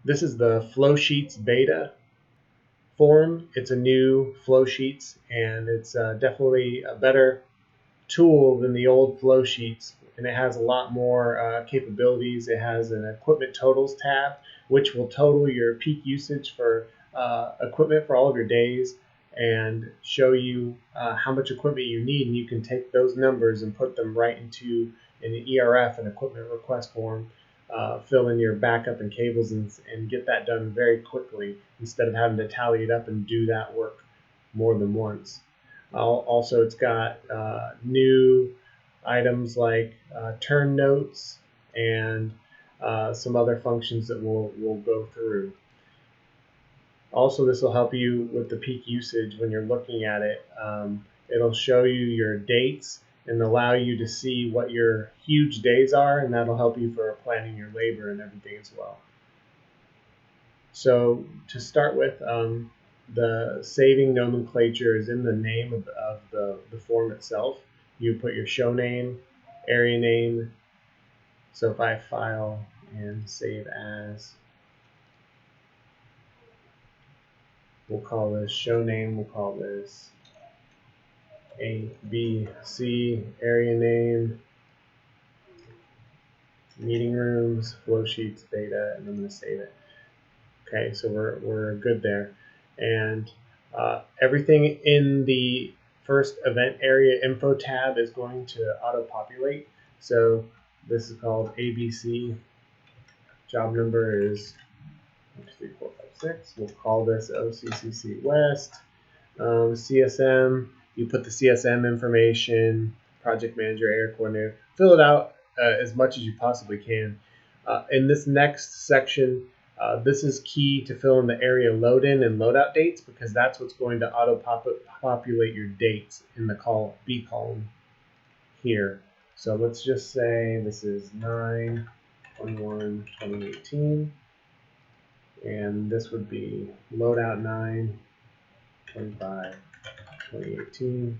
This is the Flowsheets beta form. It's a new Flowsheets, and it's definitely a better tool than the old Flowsheets, and it has a lot more capabilities. It has an equipment totals tab, which will total your peak usage for equipment for all of your days and show you how much equipment you need, and you can take those numbers and put them right into an ERF, an equipment request form, fill in your backup and cables, and get that done very quickly instead of having to tally it up and do that work more than once. Also, it's got new items like turn notes and some other functions that we'll go through. Also, this will help you with the peak usage when you're looking at it. It'll show you your dates and allow you to see what your huge days are, and that'll help you for planning your labor and everything as well. So to start with, the saving nomenclature is in the name of the form itself. You put your show name, area name. So if I file and save as, we'll call this show name, we'll call this A, B, C, area name, meeting rooms, Flowsheets, beta, and I'm going to save it. Okay, so we're good there. And everything in the first event area info tab is going to auto-populate. So this is called ABC. Job number is 1, 2, 3, 4, 5, 6. We'll call this OCCC West. CSM, you put the CSM information, project manager, area coordinator. Fill it out as much as you possibly can. In this next section, this is key to fill in the area load in and loadout dates, because that's what's going to auto-populate your dates in the B column here. So let's just say this is 9/21/2018, and this would be loadout 9/25/2018.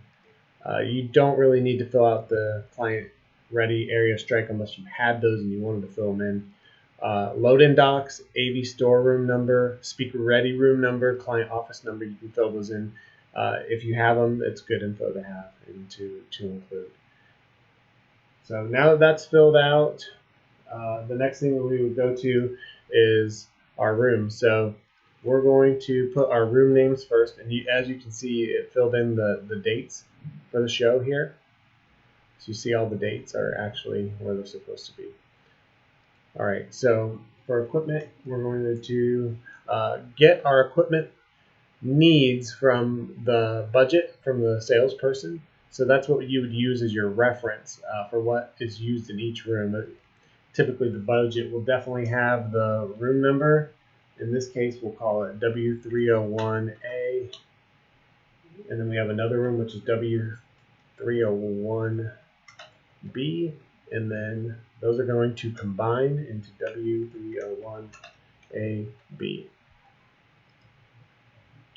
You don't really need to fill out the client ready area strike unless you had those and you wanted to fill them in. Load-in docs, AV storeroom number, speaker ready room number, client office number, you can fill those in. If you have them, it's good info to have and to include. So now that that's filled out, the next thing that we would go to is our room. So we're going to put our room names first, and as you can see, it filled in the dates for the show here. So you see all the dates are actually where they're supposed to be. All right, so for equipment, we're going to get our equipment needs from the budget from the salesperson. So that's what you would use as your reference for what is used in each room. Typically, the budget will definitely have the room number. In this case, we'll call it W301A. And then we have another room, which is W301B. And then those are going to combine into W301AB.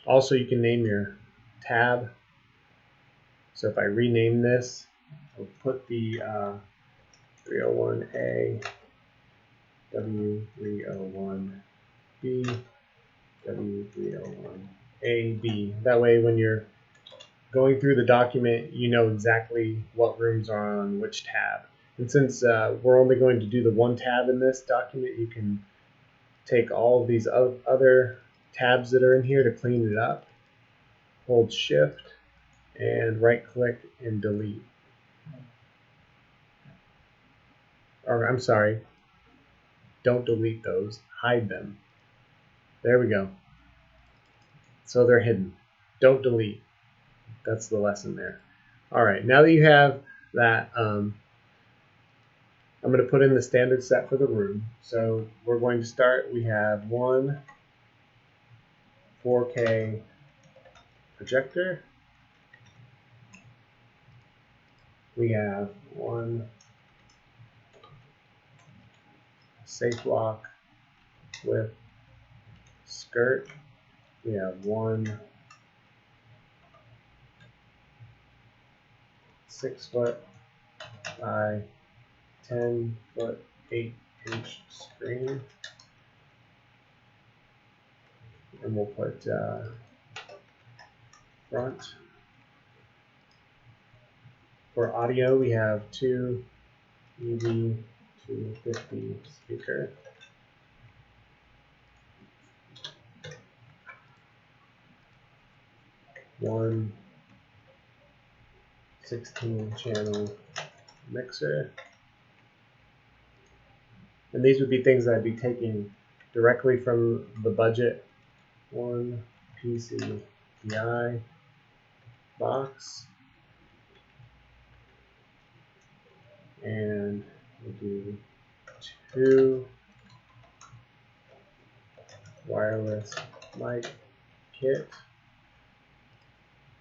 Also, you can name your tab. So if I rename this, I'll put the 301A, W301B, W301AB. That way, when you're going through the document, you know exactly what rooms are on which tab. And since we're only going to do the one tab in this document, you can take all of these other tabs that are in here to clean it up. Hold Shift and right click and delete. Or I'm sorry, don't delete those, hide them. There we go. So they're hidden. Don't delete. That's the lesson there. All right, now that you have that, I'm going to put in the standard set for the room. So we're going to start. We have one 4K projector. We have one safe lock with skirt. We have one 6-foot by 10-foot 8-inch screen. and we'll put front. For audio, we have 2 EV 250 speaker. One 16-channel mixer. And these would be things that I'd be taking directly from the budget. One PCI box. And we'll do 2 wireless mic kit.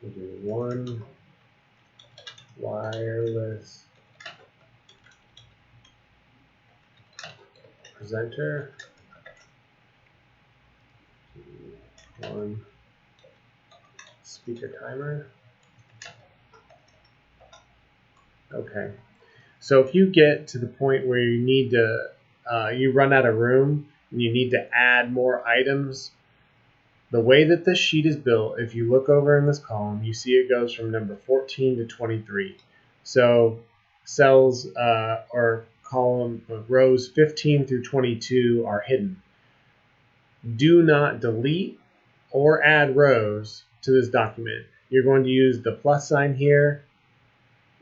We'll do 1 wireless presenter. 1 speaker timer. Okay. So if you get to the point where you need to, you run out of room and you need to add more items, the way that this sheet is built, if you look over in this column, you see it goes from number 14 to 23. So cells or column rows 15 through 22 are hidden. Do not delete or add rows to this document. You're going to use the plus sign here,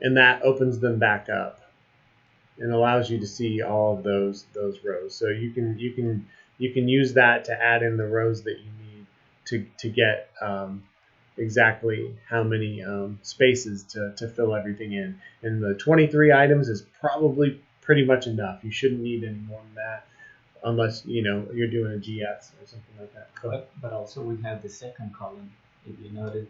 and that opens them back up and allows you to see all of those rows. So you can use that to add in the rows that you need to get exactly how many spaces to fill everything in. And the 23 items is probably pretty much enough. You shouldn't need any more than that unless you're doing a GS or something like that. But also we have the second column. If you notice,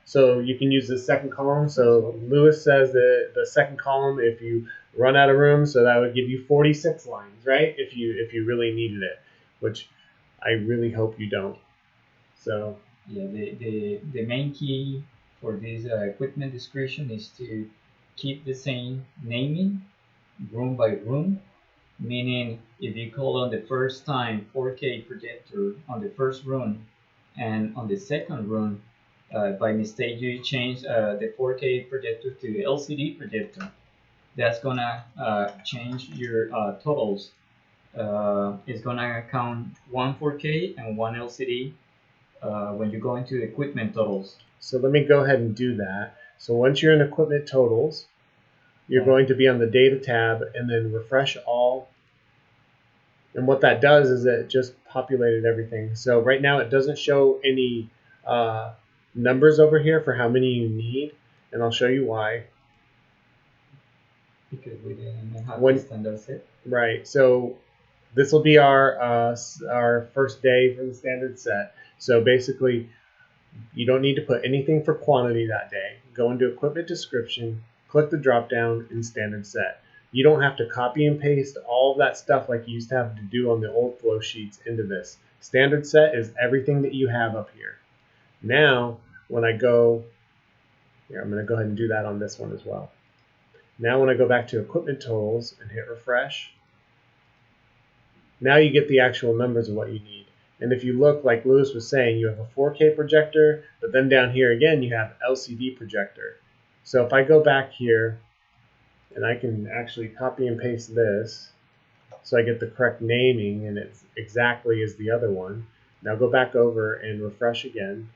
so you can use the second column. So Lewis says that the second column, if you run out of room, so that would give you 46 lines, right? If you really needed it, which I really hope you don't. So yeah, the main key for this equipment description is to keep the same naming room by room. Meaning, if you call on the first time 4K projector on the first room, and on the second room, by mistake you change the 4K projector to LCD projector, that's gonna change your totals. It's gonna count 1 4K and 1 LCD when you go into equipment totals. So let me go ahead and do that. So once you're in equipment totals, you're going to be on the data tab and then refresh all. And what that does is it just populated everything. So right now it doesn't show any numbers over here for how many you need, and I'll show you why. Because we didn't have the standard set. Right. So this will be our first day for the standard set. So basically, you don't need to put anything for quantity that day. Go into equipment description, click the drop down in standard set. You don't have to copy and paste all of that stuff like you used to have to do on the old flow sheets into this. Standard set is everything that you have up here. Now, when I go, here, I'm going to go ahead and do that on this one as well. Now when I go back to equipment totals and hit refresh, now you get the actual numbers of what you need. And if you look, like Lewis was saying, you have a 4K projector, but then down here again you have LCD projector. So if I go back here, and I can actually copy and paste this so I get the correct naming and it's exactly as the other one. Now go back over and refresh again.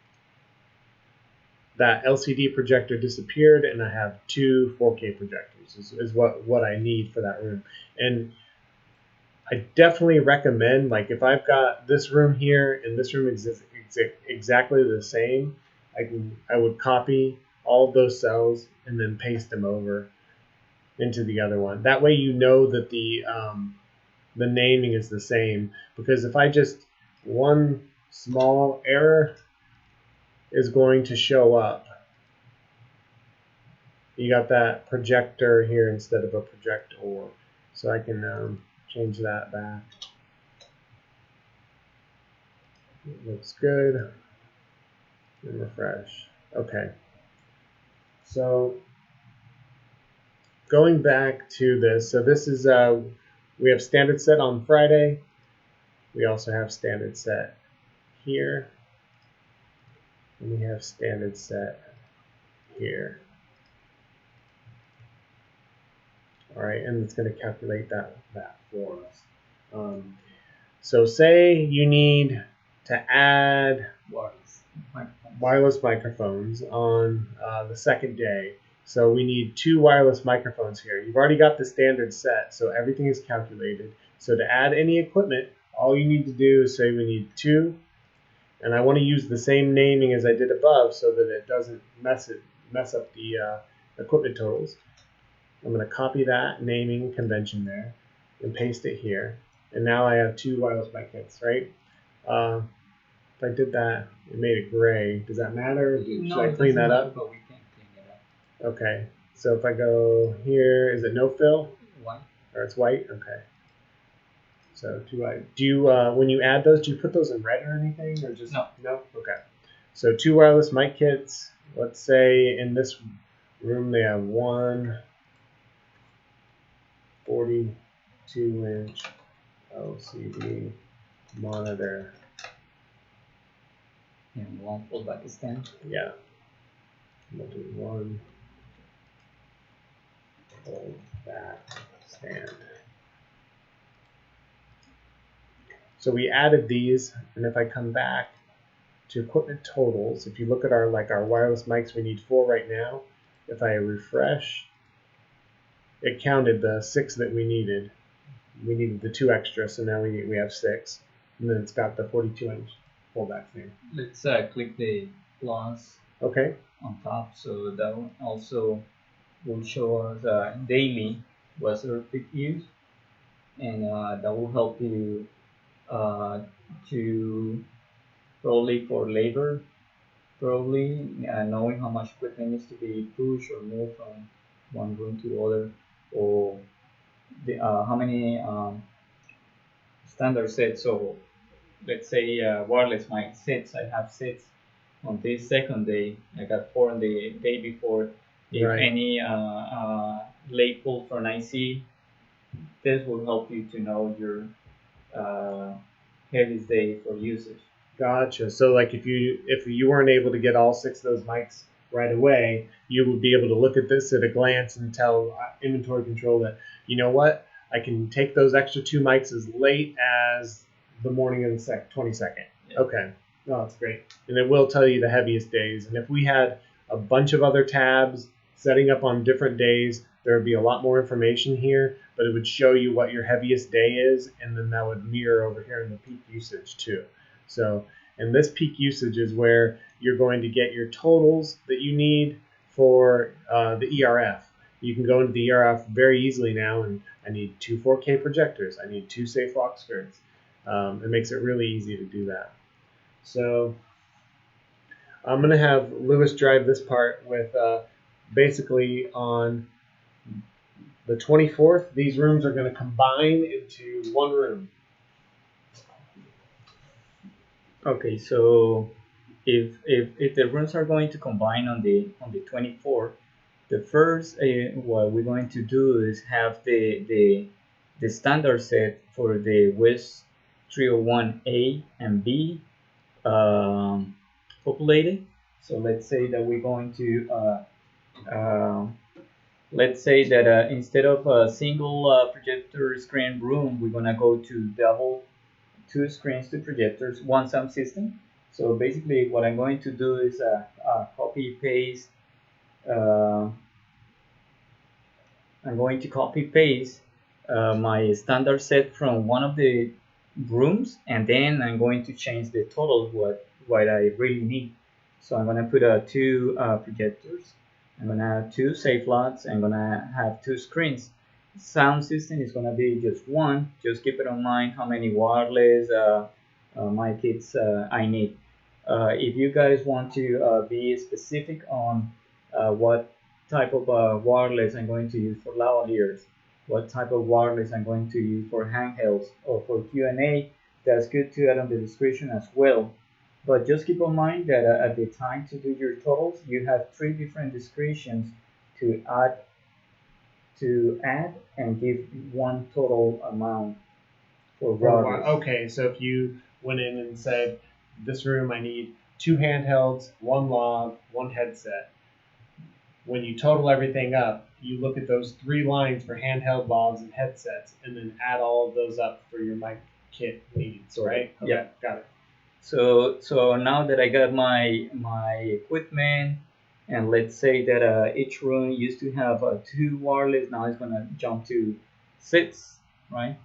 That LCD projector disappeared and I have 2 4K projectors is what I need for that room. And I definitely recommend, like if I've got this room here and this room exists exactly the same, I would copy all of those cells and then paste them over into the other one. That way you know that the naming is the same, because if I just, one small error is going to show up. You got that projector here instead of a projector, so I can change that back. It looks good. And refresh. Okay. So going back to this, so this is, we have standard set on Friday. We also have standard set here, and we have standard set here. All right, and it's going to calculate that for us. So say you need to add wireless microphones on the second day. So we need 2 wireless microphones here. You've already got the standard set, so everything is calculated. So to add any equipment, all you need to do is say we need 2, and I want to use the same naming as I did above so that it doesn't mess up the equipment totals. I'm going to copy that naming convention there and paste it here. And now I have 2 wireless mic kits, right? If I did that, it made it gray. Does that matter? Should I clean that up? But we can clean it up. Okay. So if I go here, is it no fill? White. Or it's white? Okay. So do you when you add those, do you put those in red or anything, or just no? No. Okay. So 2 wireless mic kits. Let's say in this room they have one 42-inch LCD monitor. And one fold back stand. Yeah. We'll do one fold back stand. So we added these, and if I come back to equipment totals, if you look at our wireless mics, we need 4 right now. If I refresh, it counted the 6 that we needed. We needed the 2 extra, so now we have 6. And then it's got the 42-inch foldback stand. Let's click the plus Okay. on top, so that one also will show us daily what's our peak use, and that will help you to probably for labor, knowing how much equipment needs to be pushed or moved from one room to the other, or how many standard sets. So let's say wireless mic sets. I have sets on this second day. I got 4 on the day before. If Right. any late pull from IC, this will help you to know your heaviest day for usage. Gotcha. So like if you weren't able to get all 6 of those mics right away, you would be able to look at this at a glance and tell inventory control that, you know what, I can take those extra 2 mics as late as the morning of the 22nd. Yeah. Okay. Oh, that's great. And it will tell you the heaviest days. And if we had a bunch of other tabs setting up on different days, there would be a lot more information here, but it would show you what your heaviest day is, and then that would mirror over here in the peak usage too. So, and this peak usage is where you're going to get your totals that you need for the ERF. You can go into the ERF very easily now, and I need 2 4K projectors. I need 2 safe lock skirts. It makes it really easy to do that. So I'm going to have Lewis drive this part with basically on the 24th, these rooms are going to combine into one room. Okay, so if the rooms are going to combine on the 24th, the first what we're going to do is have the standard set for the WIS 301A and B populated. So let's say that we're going to let's say that instead of a single projector screen room, we're gonna go to double 2 screens, 2 projectors, 1 sound system. So basically what I'm going to do is copy paste. I'm going to copy paste my standard set from one of the rooms, and then I'm going to change the total what I really need. So I'm gonna put 2 projectors. I'm gonna have 2 safe locks. I'm gonna have 2 screens. Sound system is gonna be just 1. Just keep it in mind how many wireless mic kits I need. If you guys want to be specific on what type of wireless I'm going to use for lavaliers, what type of wireless I'm going to use for handhelds or for Q&A, that's good to add on the description as well. But just keep in mind that at the time to do your totals, you have 3 different descriptions to add and give one total amount for wireless. Okay, so if you went in and said this room I need 2 handhelds, 1 log, 1 headset. When you total everything up, you look at those 3 lines for handheld logs and headsets, and then add all of those up for your mic kit needs, right? Okay, Yeah. got it. So now that I got my equipment, and let's say that each room used to have 2 wireless, now it's gonna jump to 6, right?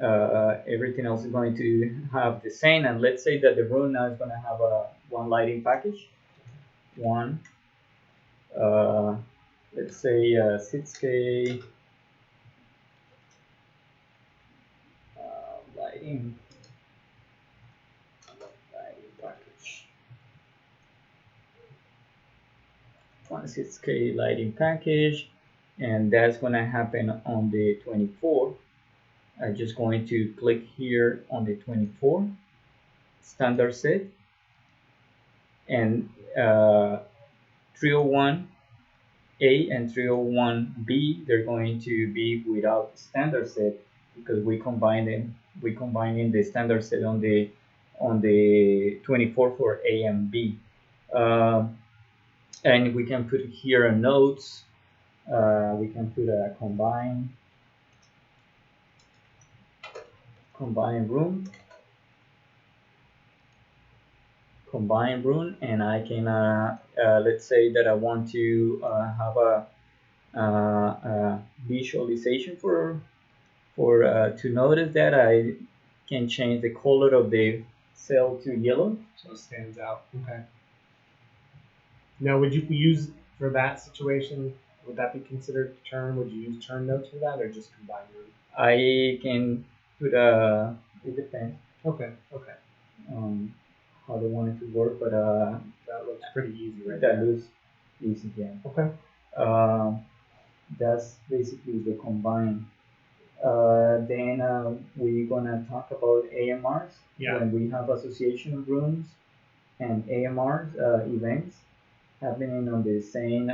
Everything else is going to have the same, and let's say that the room now is gonna have a 1 lighting package, one, let's say 6K lighting package. 6K lighting package, and that's gonna happen on the 24th. I'm just going to click here on the 24 standard set, and 301A and 301B, they're going to be without standard set because we combining the standard set on the 24 for A and B. And we can put here a notes. We can put a combine room, and I can let's say that I want to have a visualization for to notice that I can change the color of the cell to yellow, so it stands out. Okay. Now, would you use for that situation? Would that be considered turn? Would you use turn notes for that, or just combine room? I can put it depends. Okay. How they want it to work, but that looks pretty easy, right? That looks easy, yeah. Okay. That's basically the combine. Then we're gonna talk about AMRs. Yeah. When we have association rooms and AMRs events happening on the same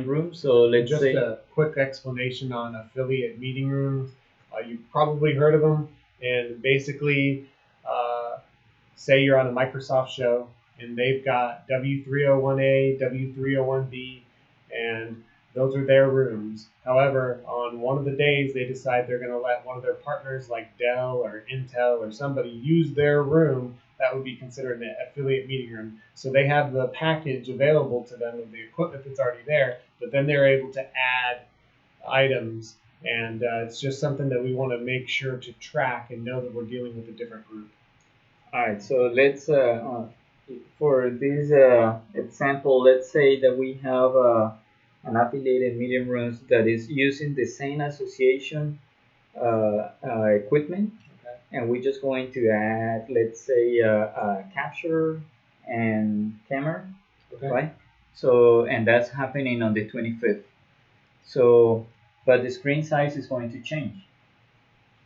room. So let's just say a quick explanation on affiliate meeting rooms. You've probably heard of them, and basically, say you're on a Microsoft show and they've got W301A, W301B, and those are their rooms. However, on one of the days, they decide they're going to let one of their partners like Dell or Intel or somebody use their room. That would be considered an affiliate meeting room. So they have the package available to them of the equipment that's already there, but then they're able to add items. And it's just something that we want to make sure to track and know that we're dealing with a different group. All right, so let's for this example, let's say that we have an affiliated meeting rooms that is using the same association equipment, okay. And we're just going to add, let's say, a capture and camera, okay. Right? So, and that's happening on the 25th. So, but the screen size is going to change.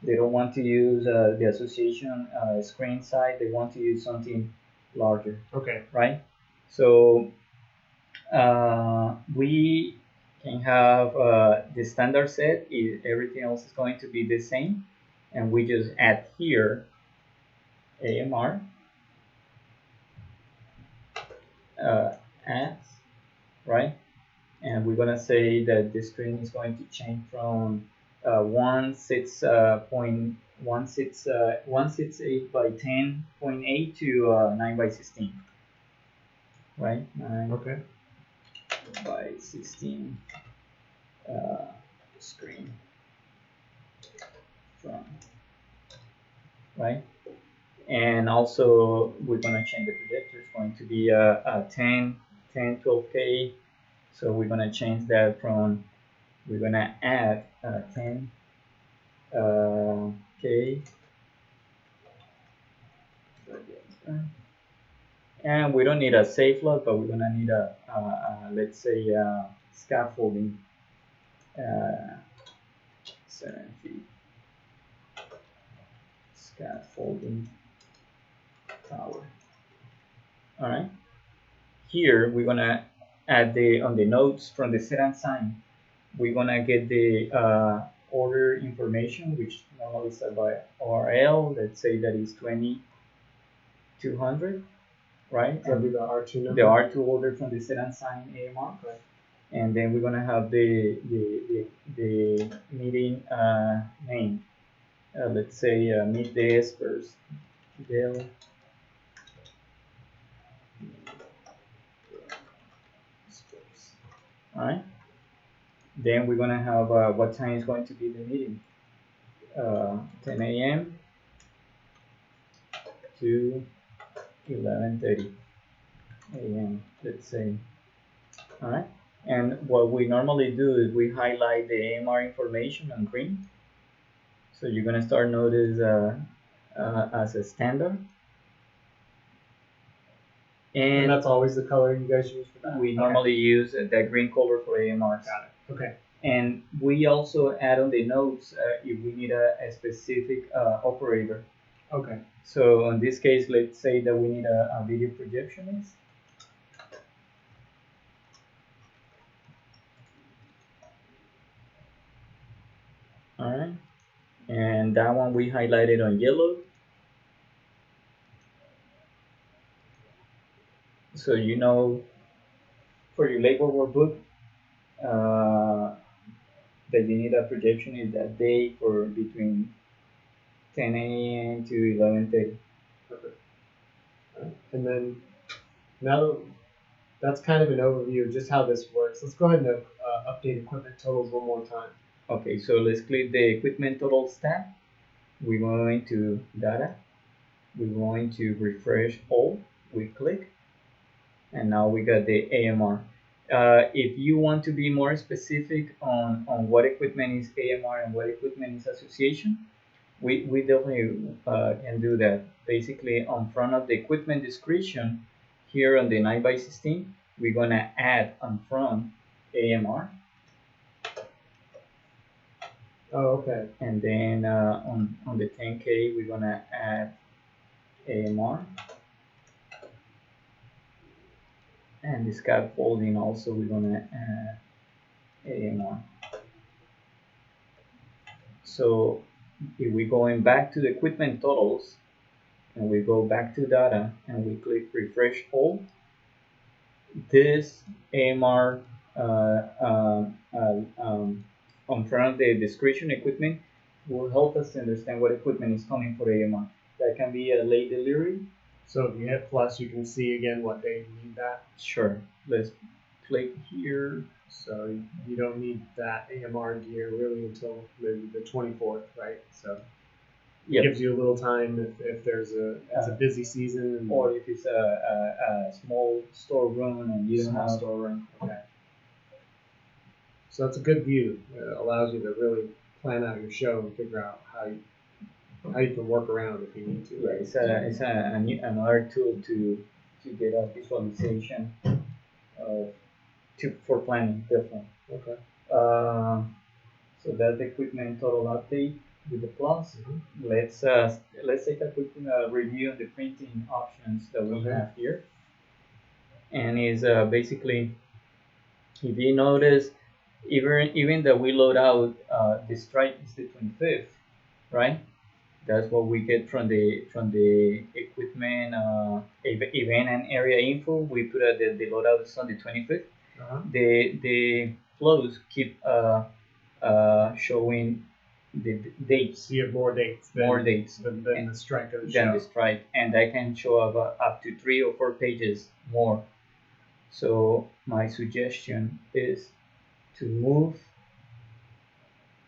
They don't want to use the association screen size. They want to use something larger. Okay. Right? So we can have the standard set. Everything else is going to be the same, and we just add here AMR ads, right? And we're gonna say that the screen is going to change from 168 by 10.8 to 9 by 16, right? 9 okay. by 16 screen from, right? And also we're gonna change the projector. It's going to be a 10 12K. So we're gonna change that from, we're gonna add 10 K, and we don't need a safe lock, but we're gonna need a let's say scaffolding 7 feet scaffolding tower. All right. Here we're gonna add on the notes from the set and sign. We're gonna get the order information, which normally set by RL. Let's say that is 2200, right? That'll be the R2 number. The R2 order from the set and sign AMR. Right. And then we're gonna have the meeting name. Let's say meet the experts. Dell. All right. Then we're gonna have what time is going to be the meeting. 10 a.m. to 11:30 a.m. Let's say. All right. And what we normally do is we highlight the AMR information on green. So you're gonna start notice as a standard. And that's always the color you guys use for that? We normally use that green color for AMRs. Got it. Okay. And we also add on the notes if we need a specific operator. Okay. So in this case, let's say that we need a video projectionist. All right. And that one we highlighted on yellow. So you know, for your labor workbook, that you need a projectionist that day for between 10 a.m. to 11:30. Perfect. And then now that's kind of an overview of just how this works. Let's go ahead and update equipment totals one more time. Okay, so let's click the equipment totals tab. We're going to data. We're going to refresh all. We click, and now we got the AMR. If you want to be more specific on what equipment is AMR and what equipment is association, we definitely can do that. Basically, on front of the equipment description, here on the 9x16, we're gonna add on front AMR. Oh, okay. And then on the 10K, we're gonna add AMR. And the scaffolding also, we're gonna add AMR. So if we're going back to the equipment totals, and we go back to data, and we click refresh all, this AMR on front of the description equipment will help us to understand what equipment is coming for AMR. That can be a late delivery. So if you hit plus, you can see again what day you need that. Sure. Let's click here. So you don't need that AMR gear really until maybe the 24th, right? So it gives you a little time if there's it's a busy season, or if it's a small storeroom and you don't have a storeroom. Okay. So that's a good view. It allows you to really plan out your show and figure out how you can work around if you need to. Right. It's another tool to get a visualization for planning, definitely. Okay. So that's the equipment total update with the plus. Mm-hmm. Let's take a quick review of the printing options that we have here. And is basically, if you notice, even that we load out the strike is the 25th, right? That's what we get from the equipment event and area info. We put the loadout is on the 25th. The flows keep showing the dates. So you have more dates. More dates than the strike of the show. Than the strike, and I can show up to 3 or 4 pages more. So my suggestion is to move.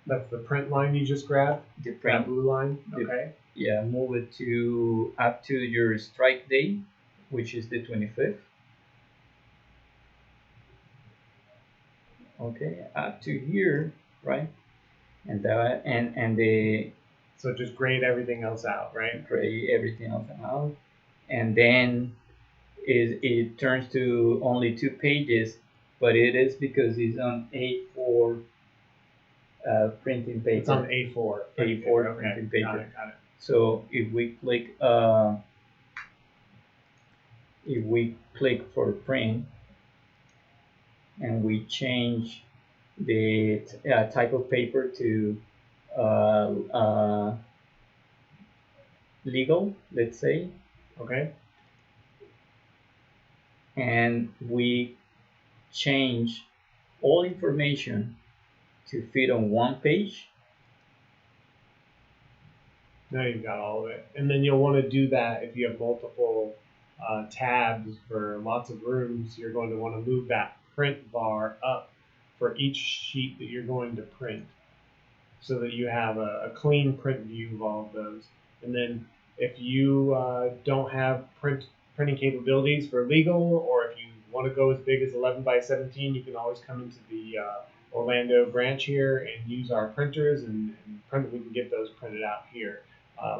That's the print line you just grabbed? The print. That blue line? Okay. Yeah, move it to up to your strike day, which is the 25th. Okay, up to here, right? And that and the. So just grade everything else out, right? Grade everything else out, and then it turns to only 2 pages, but it is because it's on A4 printing paper. It's on A4. A4 printing paper. Got it. So if we click for print, and we change the type of paper to legal, let's say, Okay. and we change all information to fit on one page. Now you've got all of it. And then you'll want to do that if you have multiple tabs for lots of rooms. You're going to want to move that print bar up for each sheet that you're going to print so that you have a clean print view of all of those. And then if you don't have printing capabilities for legal, or if you want to go as big as 11 by 17, you can always come into the Orlando branch here and use our printers and print. We can get those printed out here,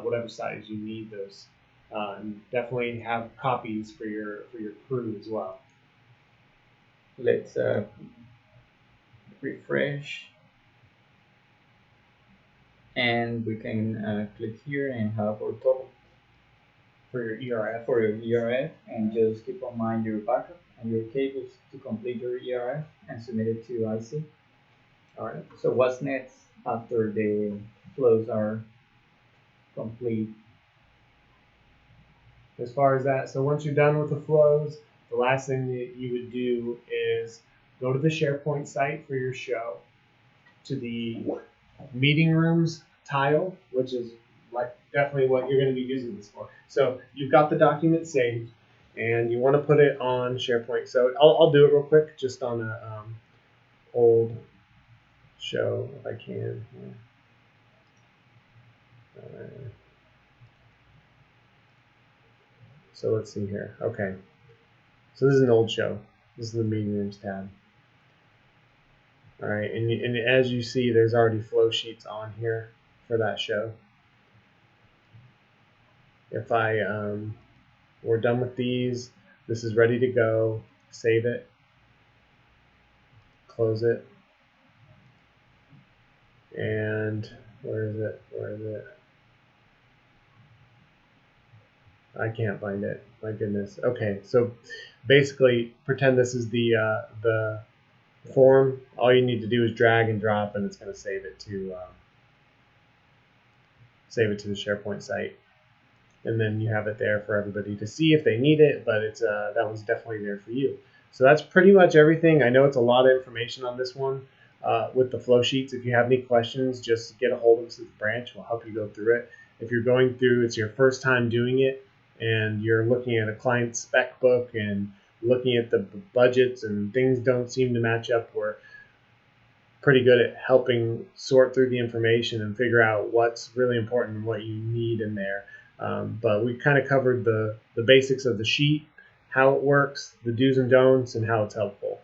whatever size you need those. And definitely have copies for your crew as well. Let's refresh, and we can click here and have our total For your ERF. for your ERF, and just keep in mind your backup and your cables to complete your ERF and submit it to IC. All right. So what's next after the flows are complete? As far as that, so once you're done with the flows, the last thing that you would do is go to the SharePoint site for your show, to the meeting rooms tile, which is like definitely what you're going to be using this for. So you've got the document saved, and you want to put it on SharePoint. So I'll do it real quick, just on a old show if I can. So let's see here. Okay. So this is an old show. This is the meeting rooms tab. All right, and as you see, there's already flow sheets on here for that show. If we're done with these, this is ready to go. Save it. Close it. And where is it? Where is it? I can't find it. My goodness. Okay, so basically, pretend this is the form. All you need to do is drag and drop, and it's going to save it to the SharePoint site, and then you have it there for everybody to see if they need it. But it's that one's definitely there for you. So that's pretty much everything. I know it's a lot of information on this one with the flow sheets. If you have any questions, just get a hold of us at the branch. We'll help you go through it. If you're going through, it's your first time doing it, and you're looking at a client spec book and looking at the budgets and things don't seem to match up, we're pretty good at helping sort through the information and figure out what's really important and what you need in there. But we kind of covered the basics of the sheet, how it works, the do's and don'ts, and how it's helpful.